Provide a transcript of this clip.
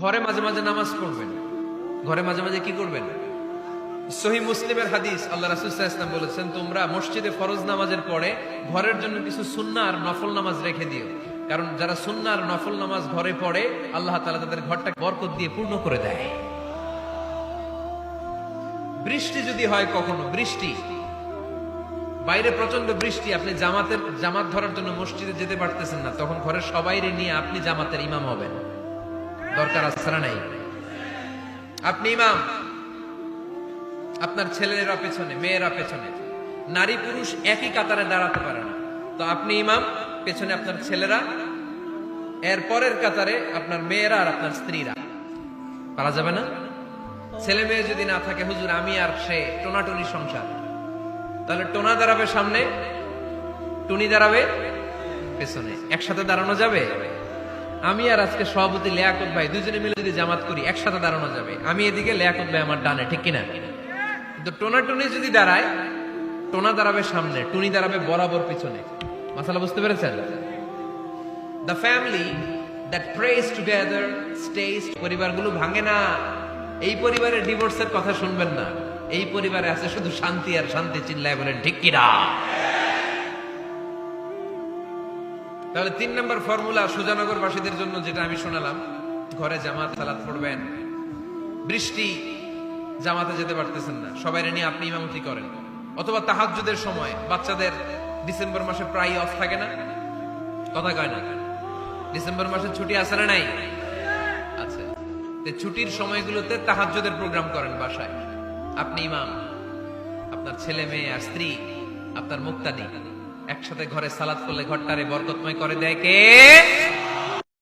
ঘরে মাঝে মাঝে নামাজ পড়বেন, ঘরে মাঝে মাঝে কি করবেন? সহিহ মুসলিমের হাদিস, আল্লাহ রাসূল সাল্লাল্লাহু আলাইহি ওয়াসাল্লাম বলেছেন, তোমরা মসজিদে ফরজ নামাজের পরে ঘরের জন্য কিছু সুন্নাহ আর নফল নামাজ রেখে দিও। কারণ যারা সুন্নাহ আর নফল নামাজ ঘরে পড়ে, আল্লাহ তাআলা তাদের ঘরটাকে বরকত দিয়ে পূর্ণ করে দেয়। বৃষ্টি যদি হয়, কখনো বৃষ্টি, বাইরে প্রচন্ড বৃষ্টি, আপনি জামাত ধরার জন্য মসজিদে যেতে পারতেছেন না, তখন ঘরের সবাইরে নিয়ে আপনি জামাতের ইমাম হবেন। দরকার আছে না নাই? আপনি ইমাম, আপনার ছেলেরা পেছনে, মেয়েরা পেছনে, নারী পুরুষ একই কাতারে দাঁড়াতে পারে না, তো আপনি ইমাম, পেছনে আপনার ছেলেরা, এর পরের কাতারে আপনার মেয়েরা আর আপনার স্ত্রীরা। পারা যাবে না? ছেলে মেয়ে যদি না থাকে, হুজুর আমি আর সে টোনাটুনি সংসার, তাহলে টোনা দাঁড়াবে সামনে, টুনি দাঁড়াবে পেছনে, একসাথে দাঁড়ানো যাবে? আমি আর আজকে সভাপতি লিয়াকত ভাই দুজনে মিলে যদি জামাত করি, একসাথে দাঁড়ানো যাবে। আমি এদিকে, লিয়াকত ভাই আমার ডানে, ঠিক কিনা? কিন্তু টোনা টুনি যদি দাঁড়ায়, টোনা দাঁড়াবে সামনে, টুনি দাঁড়াবে বরাবর পিছনে। মাসালা বুঝতে পেরেছেন? The family that prays together stays. পরিবারগুলো ভাঙে না। এই পরিবারের ডিভোর্সের কথা শুনবেন না। এই পরিবারে আছে শুধু শান্তি আর শান্তি। চিল্লায় বলেন ঠিক কিনা? তাহলে 3 নম্বর ফর্মুলা সুজানগরবাসীদের জন্য যেটা আমি শোনালাম, ঘরে জামাত সালাত পড়বেন। বৃষ্টি, জামাতে যেতে পারতেছেন না, সবাই নিয়ে আপনি ইমামতি করেন। অথবা তাহাজ্জুদের সময় বাচ্চাদের ডিসেম্বর মাসে প্রায় অফ থাকে না? কথা কয় না? ডিসেম্বর মাসে ছুটি আছে না নাই? আচ্ছা, ছুটির সময়গুলোতে তাহাজ্জুদের প্রোগ্রাম করেন বাসায়। আপনি ইমাম, আপনার ছেলে মেয়ে আর স্ত্রী, আপনার মুক্তাদি, একসাথে ঘরে সালাত করলে ঘরটারে বরকতময় করে দেয় কে?